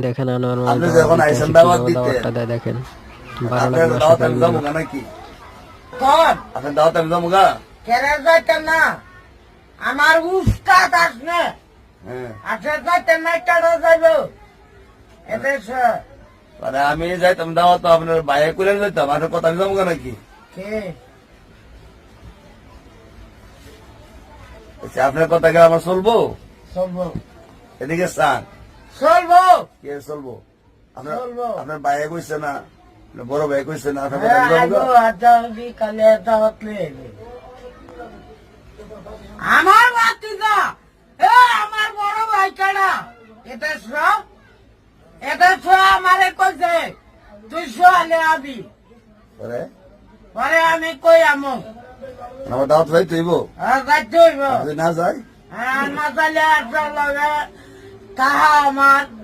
দেখেন আনোয়ার মামা আপনি যখন আইসেন দাওয়াত দিতে দাওয়াতটা দেয় দেখেন 12 আপনার লাখ দাওয়াত আমি যাবো না নাকি কোন আপনার দাওয়াত আমি যাবো গা কেরে যাইতেন না আমার উস্তাদ আসনে হ্যাঁ আসে যাইতেন না কেডা যাইব এদেশে মানে আমি যাইতাম দাওয়াত আপনার বাইরে করে যাইতাম আপনার কথা আমি যাবো গা নাকি কে আচ্ছা, আপনার কথা কি আমার চলবো চলবো এদিকে চান চলবো কে চলবো আপনার চলবো। আপনার বাইরে কইছে না আপনার বড় ভাই কইছে না আপনার কথা আমি যাবো আইবো গা? আজাবি কালে দাওয়াত লইবে আমার বাতিদা এ আমার বড় ভাই কেডা এদেশ আমারে কইছে তুই সোয়ালে আবি পরে পরে আমি কই আমো আমার দাওয়াত ভাই তুইব যাইতে হইব যদি না যাই না চাইলে আর লগে তাহা আমার